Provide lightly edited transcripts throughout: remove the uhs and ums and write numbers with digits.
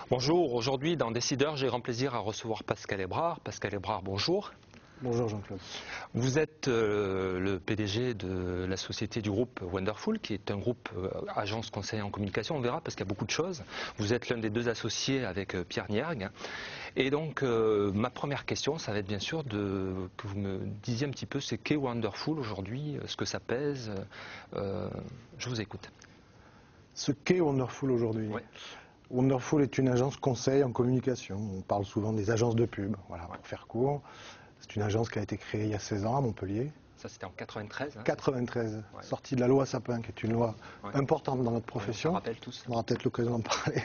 Bonjour, aujourd'hui dans Décideurs, j'ai grand plaisir à recevoir Pascal Hébrard. Pascal Hébrard, bonjour. Bonjour Jean-Claude. Vous êtes le PDG de la société du groupe Wonderful, qui est un groupe agence conseil en communication, on verra parce qu'il y a beaucoup de choses. Vous êtes l'un des deux associés avec Pierre Niergue. Et donc ma première question, ça va être bien sûr que vous me disiez un petit peu ce qu'est Wonderful aujourd'hui, ce que ça pèse. Je vous écoute. Ce qu'est Wonderful aujourd'hui. Ouais. Wonderful est une agence conseil en communication. On parle souvent des agences de pub, voilà, pour faire court. C'est une agence qui a été créée il y a 16 ans à Montpellier. Ça c'était en 93. 93, ouais. Sortie de la loi Sapin, qui est une loi importante dans notre profession. On rappelle tous. On aura peut-être l'occasion d'en parler.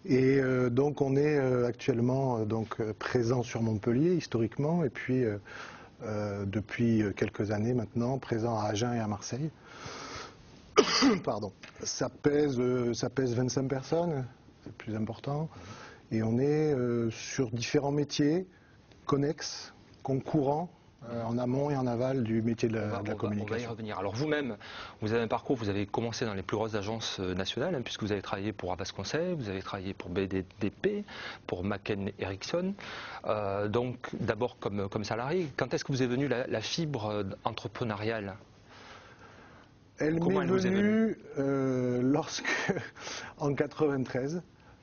Et donc on est actuellement présent sur Montpellier historiquement, et puis depuis quelques années maintenant présent à Agen et à Marseille. Pardon. Ça pèse 25 personnes, c'est le plus important, et on est sur différents métiers connexes, concourants, en amont et en aval du métier de la communication. On va y revenir. Alors vous-même, vous avez un parcours, vous avez commencé dans les plus grosses agences nationales, puisque vous avez travaillé pour Havas Conseil, vous avez travaillé pour BDDP, pour McKen Erickson, donc d'abord comme salarié. Quand est-ce que vous est venue la fibre entrepreneuriale ? Elle m'est venue lorsque, en 93,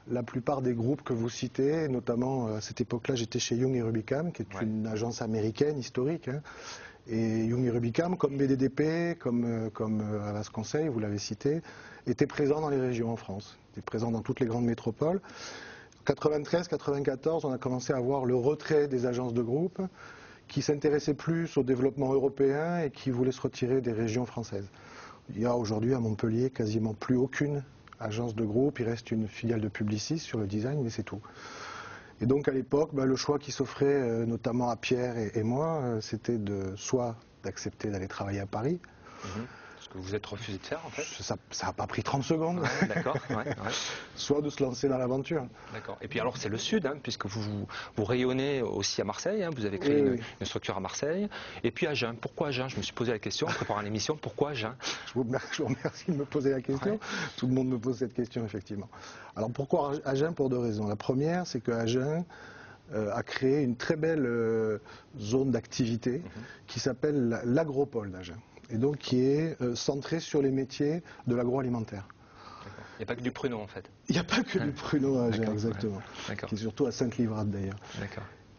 la plupart des groupes que vous citez, notamment à cette époque-là, j'étais chez Young & Rubicam, qui est une agence américaine historique. Et Young & Rubicam, comme BDDP, comme Havas Conseil, vous l'avez cité, étaient présents dans les régions en France, étaient présents dans toutes les grandes métropoles. En 93-94, on a commencé à voir le retrait des agences de groupe qui s'intéressaient plus au développement européen et qui voulaient se retirer des régions françaises. Il y a aujourd'hui à Montpellier quasiment plus aucune agence de groupe, il reste une filiale de Publicis sur le design, mais c'est tout. Et donc à l'époque, le choix qui s'offrait notamment à Pierre et moi, c'était soit d'accepter d'aller travailler à Paris. Ce que vous êtes refusé de faire en fait. Ça n'a pas pris 30 secondes. Ouais, d'accord. Soit de se lancer dans l'aventure. D'accord. Et puis alors c'est le Sud, puisque vous rayonnez aussi à Marseille, vous avez créé une structure à Marseille. Et puis Agen. Pourquoi Agen? Je me suis posé la question en préparant l'émission. Pourquoi Agen? Je vous remercie de me poser la question. Tout le monde me pose cette question effectivement. Alors pourquoi Agen? Pour deux raisons. La première, c'est que Agen a créé une très belle zone d'activité qui s'appelle l'agropole d'Agen. Et donc qui est centré sur les métiers de l'agroalimentaire. Il n'y a pas que du pruneau en fait. Il n'y a pas que du pruneau à Agen, exactement. Qui est surtout à Sainte-Livrade d'ailleurs.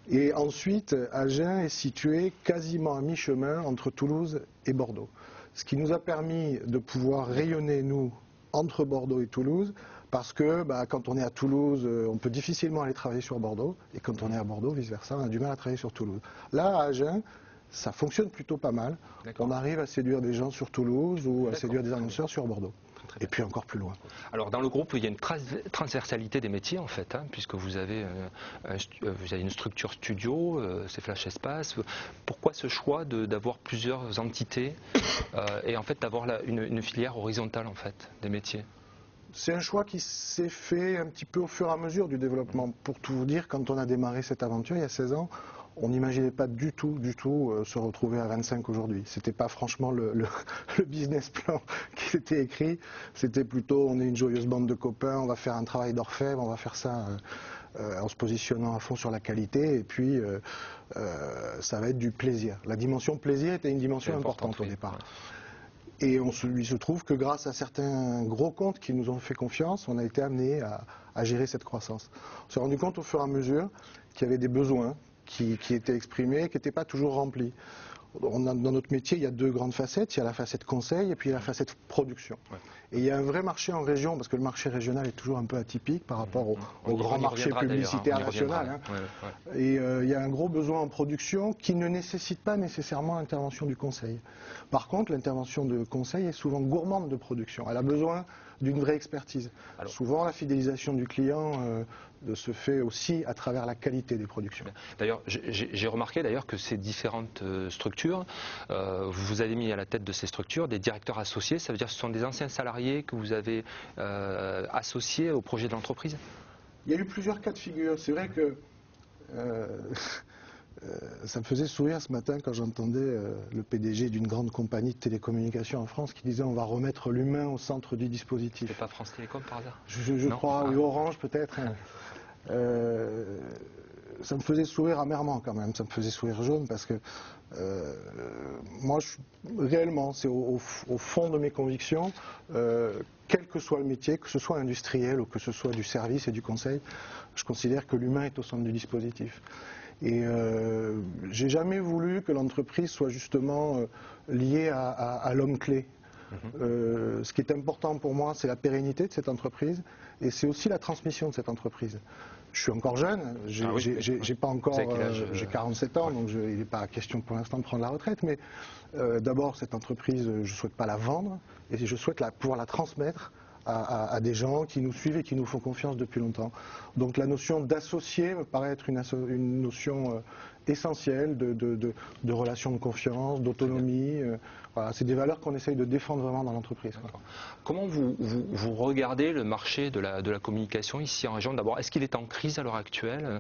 Et ensuite, Agen est situé quasiment à mi-chemin entre Toulouse et Bordeaux. Ce qui nous a permis de pouvoir rayonner, nous, entre Bordeaux et Toulouse, parce que quand on est à Toulouse, on peut difficilement aller travailler sur Bordeaux, et quand on est à Bordeaux, vice-versa, on a du mal à travailler sur Toulouse. Là, à Agen, ça fonctionne plutôt pas mal. On arrive à séduire des gens sur Toulouse ou à séduire des annonceurs sur Bordeaux. Et puis encore plus loin. Alors dans le groupe, il y a une transversalité des métiers en fait, puisque vous avez une structure studio, c'est Flash Espace. Pourquoi ce choix d'avoir plusieurs entités et en fait d'avoir une filière horizontale en fait des métiers? C'est un choix qui s'est fait un petit peu au fur et à mesure du développement. Pour tout vous dire, quand on a démarré cette aventure il y a 16 ans, on n'imaginait pas du tout se retrouver à 25 aujourd'hui. C'était pas franchement le business plan qui était écrit. C'était plutôt, on est une joyeuse bande de copains, on va faire un travail d'orfèvre, on va faire ça en se positionnant à fond sur la qualité, et puis ça va être du plaisir. La dimension plaisir était une dimension importante au départ. Et il se trouve que grâce à certains gros comptes qui nous ont fait confiance, on a été amené à gérer cette croissance. On s'est rendu compte au fur et à mesure qu'il y avait des besoins qui étaient exprimés, qui n'étaient pas toujours remplis. Dans notre métier, il y a deux grandes facettes. Il y a la facette conseil et puis il y a la facette production. Et il y a un vrai marché en région, parce que le marché régional est toujours un peu atypique par rapport au grand marché publicitaire national. Et il y a un gros besoin en production qui ne nécessite pas nécessairement l'intervention du conseil. Par contre, l'intervention de conseil est souvent gourmande de production. Elle a besoin d'une vraie expertise. Alors, souvent, la fidélisation du client se fait aussi à travers la qualité des productions. D'ailleurs, j'ai remarqué d'ailleurs que ces différentes structures, vous avez mis à la tête de ces structures des directeurs associés. Ça veut dire que ce sont des anciens salariés que vous avez associés au projet de l'entreprise? Il y a eu plusieurs cas de figure. C'est vrai que Ça me faisait sourire ce matin quand j'entendais le PDG d'une grande compagnie de télécommunications en France qui disait on va remettre l'humain au centre du dispositif. C'est pas France Télécom par hasard? Je crois, oui, Orange peut-être. Ça me faisait sourire amèrement quand même, ça me faisait sourire jaune parce que moi, réellement, c'est au fond de mes convictions, quel que soit le métier, que ce soit industriel ou que ce soit du service et du conseil, je considère que l'humain est au centre du dispositif. Et j'ai jamais voulu que l'entreprise soit justement liée à l'homme clé. Ce qui est important pour moi, c'est la pérennité de cette entreprise et c'est aussi la transmission de cette entreprise. Je suis encore jeune, j'ai pas encore, j'ai 47 ans, donc il n'est pas question pour l'instant de prendre la retraite, mais d'abord cette entreprise, je ne souhaite pas la vendre et je souhaite pouvoir la transmettre à des gens qui nous suivent et qui nous font confiance depuis longtemps. Donc la notion d'associé me paraît être une notion essentielle de relation de confiance, d'autonomie. Voilà, c'est des valeurs qu'on essaye de défendre vraiment dans l'entreprise. Comment vous regardez le marché de la communication ici en région? D'abord, est-ce qu'il est en crise à l'heure actuelle?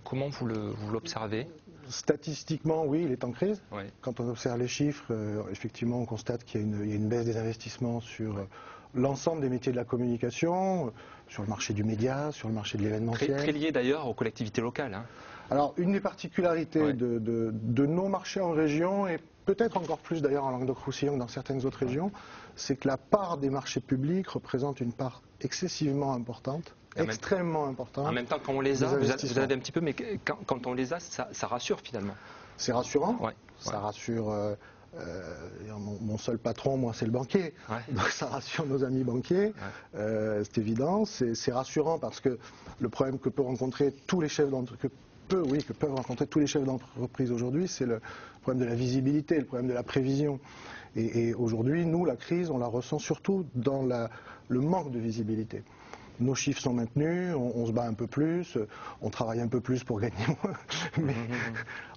Comment vous l'observez? Statistiquement, oui, il est en crise. Oui. Quand on observe les chiffres, effectivement, on constate qu'il y a une baisse des investissements sur l'ensemble des métiers de la communication, sur le marché du média, sur le marché de l'événementiel. Très lié d'ailleurs aux collectivités locales. Hein. Alors, une des particularités de nos marchés en région, et peut-être encore plus d'ailleurs en Languedoc-Roussillon que dans certaines autres régions, c'est que la part des marchés publics représente une part excessivement importante. Extrêmement important. En même temps, quand on les a, vous avez un petit peu, mais quand on les a, ça rassure finalement. C'est rassurant. Ça rassure. Mon seul patron, moi, c'est le banquier. Donc ça rassure nos amis banquiers. C'est évident. C'est rassurant parce que le problème que peuvent rencontrer tous les chefs d'entreprise, que peuvent rencontrer tous les chefs d'entreprise aujourd'hui, c'est le problème de la visibilité, le problème de la prévision. Et aujourd'hui, nous, la crise, on la ressent surtout dans le manque de visibilité. Nos chiffres sont maintenus, on se bat un peu plus, on travaille un peu plus pour gagner moins, mais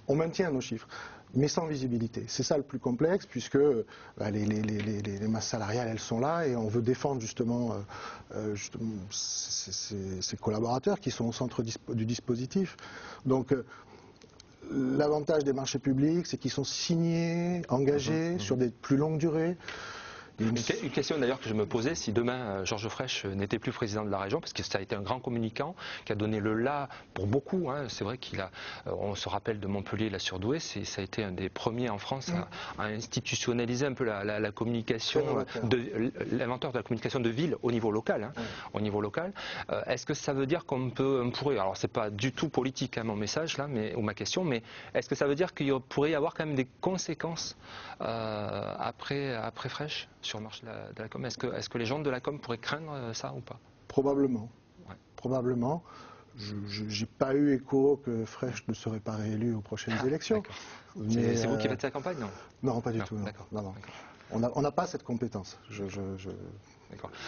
on maintient nos chiffres, mais sans visibilité. C'est ça le plus complexe, puisque les masses salariales, elles sont là, et on veut défendre justement ces collaborateurs qui sont au centre du dispositif. Donc, l'avantage des marchés publics, c'est qu'ils sont signés, engagés sur des plus longues durées. Une question d'ailleurs que je me posais, si demain Georges Frêche n'était plus président de la région, parce que ça a été un grand communicant qui a donné le là pour beaucoup, hein, c'est vrai on se rappelle de Montpellier, la Surdoué, ça a été un des premiers en France à institutionnaliser un peu la communication, l'inventeur de la communication de ville au niveau local. Hein, au niveau local. Est-ce que ça veut dire qu'on pourrait, alors c'est pas du tout politique mon message là, ou ma question, mais est-ce que ça veut dire qu'il pourrait y avoir quand même des conséquences après Frêche sur le marché de la com? Est-ce que les gens de la com pourraient craindre ça ou pas? Probablement. Probablement. Je n'ai pas eu écho que Frêche ne serait pas réélu aux prochaines élections. C'est vous qui faites sa campagne, non? Non, pas du tout. Non. On n'a pas cette compétence.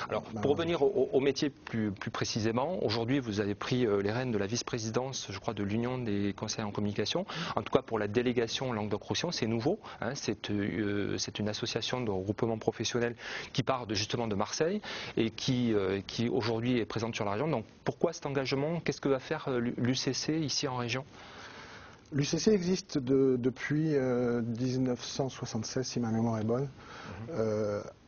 Alors, pour revenir au métier plus précisément, aujourd'hui vous avez pris les rênes de la vice-présidence, je crois, de l'Union des conseillers en communication. En tout cas pour la délégation Languedoc-Roussillon, c'est nouveau. Hein, c'est une association de regroupement professionnel qui part justement de Marseille et qui aujourd'hui est présente sur la région. Donc pourquoi cet engagement? Qu'est-ce que va faire l'UCC ici en région? L'UCC existe depuis 1976, si ma mémoire est bonne,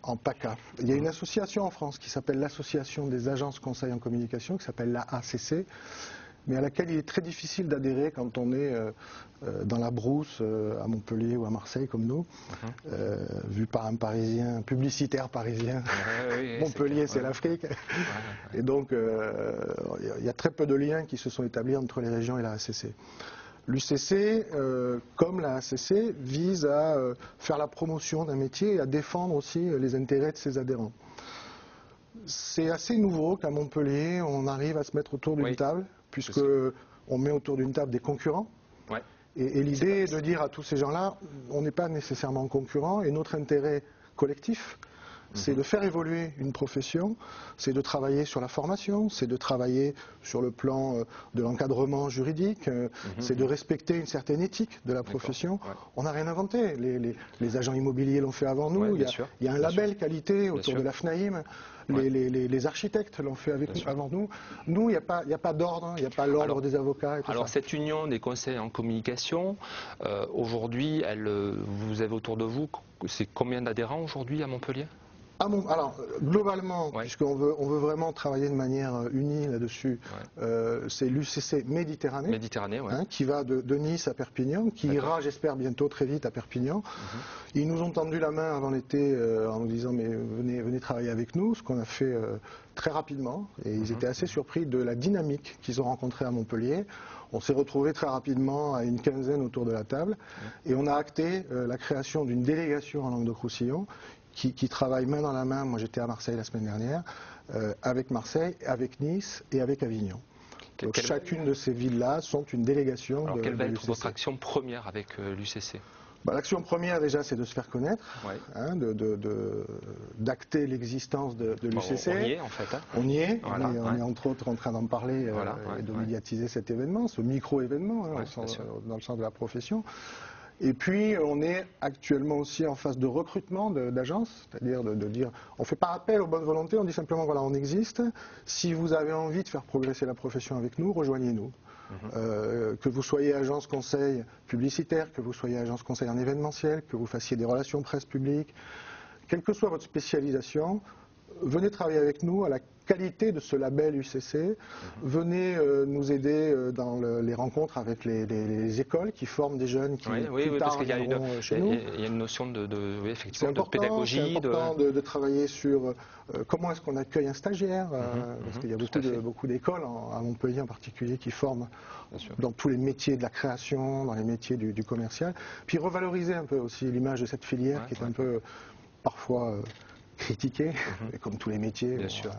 en PACA. Il y a une association en France qui s'appelle l'Association des agences conseils en communication, qui s'appelle l'AACC, mais à laquelle il est très difficile d'adhérer quand on est dans la brousse à Montpellier ou à Marseille comme nous, vu par un Parisien, un publicitaire parisien. Montpellier, c'est l'Afrique. Et donc, il y a très peu de liens qui se sont établis entre les régions et la ACC. L'UCC, comme la ACC, vise à faire la promotion d'un métier et à défendre aussi les intérêts de ses adhérents. C'est assez nouveau qu'à Montpellier, on arrive à se mettre autour d'une table, puisqu'on met autour d'une table des concurrents. Et l'idée est de dire à tous ces gens-là, on n'est pas nécessairement concurrents et notre intérêt collectif, c'est de faire évoluer une profession, c'est de travailler sur la formation, c'est de travailler sur le plan de l'encadrement juridique, c'est de respecter une certaine éthique de la profession. Ouais. On n'a rien inventé. Les agents immobiliers l'ont fait avant nous. Il y a un label qualité autour de la FNAIM. Les architectes l'ont fait avant nous. Nous, il n'y a pas d'ordre, il n'y a pas l'ordre des avocats et tout ça. Cette union des conseils en communication, aujourd'hui, vous avez autour de vous, c'est combien d'adhérents aujourd'hui à Montpellier ? Alors, globalement, puisqu'on veut vraiment travailler de manière unie là-dessus, c'est l'UCC Méditerranée, qui va de Nice à Perpignan, qui ira, j'espère, bientôt très vite à Perpignan. Ils nous ont tendu la main avant l'été en nous disant mais venez travailler avec nous, ce qu'on a fait très rapidement, et ils étaient assez surpris de la dynamique qu'ils ont rencontrée à Montpellier. On s'est retrouvés très rapidement à une quinzaine autour de la table, et on a acté la création d'une délégation en Languedoc-Roussillon, qui travaille main dans la main. Moi, j'étais à Marseille la semaine dernière, avec Marseille, avec Nice et avec Avignon. Donc, chacune de ces villes-là sont une délégation. Alors, quelle va être votre action première avec l'UCC ? L'action première, déjà, c'est de se faire connaître, d'acter l'existence de l'UCC. On y est, en fait. On y est. Voilà, on est entre autres en train d'en parler et de médiatiser cet événement, ce micro-événement, dans le sens de la profession. Et puis, on est actuellement aussi en phase de recrutement d'agences, c'est-à-dire de dire, on ne fait pas appel aux bonnes volontés, on dit simplement, voilà, on existe. Si vous avez envie de faire progresser la profession avec nous, rejoignez-nous. Que vous soyez agence conseil publicitaire, que vous soyez agence conseil en événementiel, que vous fassiez des relations presse publique, quelle que soit votre spécialisation, venez travailler avec nous à la qualité de ce label UCC. Venez nous aider dans les rencontres avec les écoles qui forment des jeunes qui plus tard viendront chez nous. Il y a une notion de pédagogie. C'est important de travailler sur comment est-ce qu'on accueille un stagiaire, parce qu'il y a beaucoup d'écoles, à Montpellier en particulier, qui forment dans tous les métiers de la création, dans les métiers du commercial. Puis revaloriser un peu aussi l'image de cette filière qui est un peu parfois critiquer, comme tous les métiers. Bien sûr.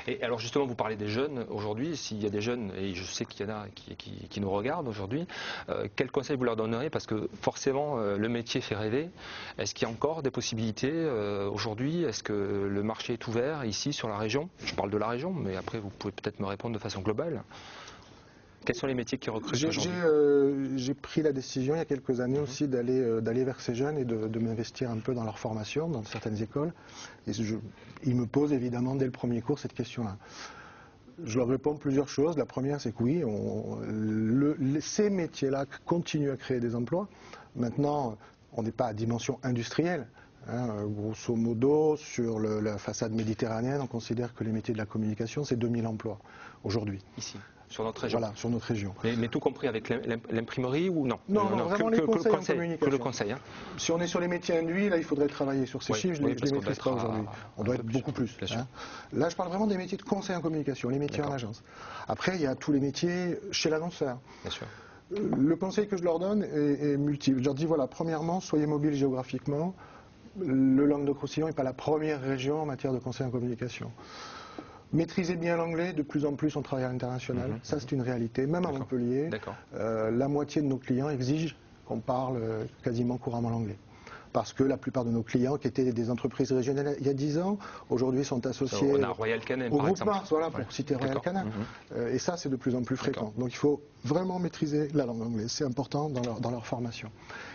Et alors justement, vous parlez des jeunes aujourd'hui. S'il y a des jeunes, et je sais qu'il y en a qui nous regardent aujourd'hui, quel conseil vous leur donneriez? Parce que forcément, le métier fait rêver. Est-ce qu'il y a encore des possibilités aujourd'hui? Est-ce que le marché est ouvert ici sur la région? Je parle de la région, mais après vous pouvez peut-être me répondre de façon globale. Quels sont les métiers qui recrutent aujourd'hui? J'ai pris la décision il y a quelques années aussi d'aller vers ces jeunes et de m'investir un peu dans leur formation, dans certaines écoles. Et ils me posent évidemment dès le premier cours cette question-là. Je leur réponds plusieurs choses. La première, c'est que oui, ces métiers-là continuent à créer des emplois. Maintenant, on n'est pas à dimension industrielle. Grosso modo, sur la façade méditerranéenne, on considère que les métiers de la communication, c'est 2000 emplois aujourd'hui. Ici, sur notre région. Voilà, sur notre région. Mais tout compris avec l'imprimerie ou non? Non, vraiment les conseils en communication. Que le conseil. Si on est sur les métiers induits, là, il faudrait travailler sur ces chiffres, je ne les maîtrise pas aujourd'hui. On doit être beaucoup plus. Là, je parle vraiment des métiers de conseil en communication, les métiers en agence. Après, il y a tous les métiers chez l'annonceur. Bien sûr. Le conseil que je leur donne est multiple. Je leur dis, voilà, premièrement, soyez mobiles géographiquement. Le Languedoc-Roussillon n'est pas la première région en matière de conseil en communication. Maîtrisez bien l'anglais, de plus en plus on travaille à l'international, ça c'est une réalité, même à Montpellier, la moitié de nos clients exigent qu'on parle quasiment couramment l'anglais. Parce que la plupart de nos clients, qui étaient des entreprises régionales il y a 10 ans, aujourd'hui sont associés au groupe Mars, voilà, pour citer Royal Canin. Et ça, c'est de plus en plus fréquent. Donc il faut vraiment maîtriser la langue anglaise, c'est important dans leur formation.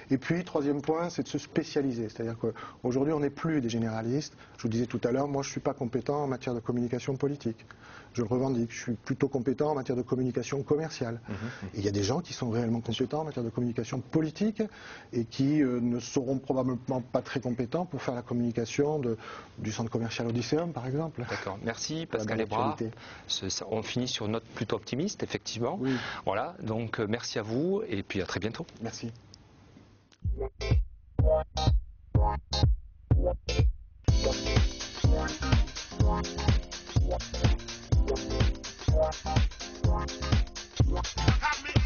Et puis, troisième point, c'est de se spécialiser. C'est-à-dire qu'aujourd'hui, on n'est plus des généralistes. Je vous disais tout à l'heure, moi, je ne suis pas compétent en matière de communication politique. Je le revendique. Je suis plutôt compétent en matière de communication commerciale. Et il y a des gens qui sont réellement compétents en matière de communication politique et qui ne seront probablement pas très compétents pour faire la communication du centre commercial Odysseum, par exemple. D'accord. Merci, Pascal Ebra. On finit sur une note plutôt optimiste, effectivement. Oui. Voilà. Donc, merci à vous et puis à très bientôt. Merci. Have me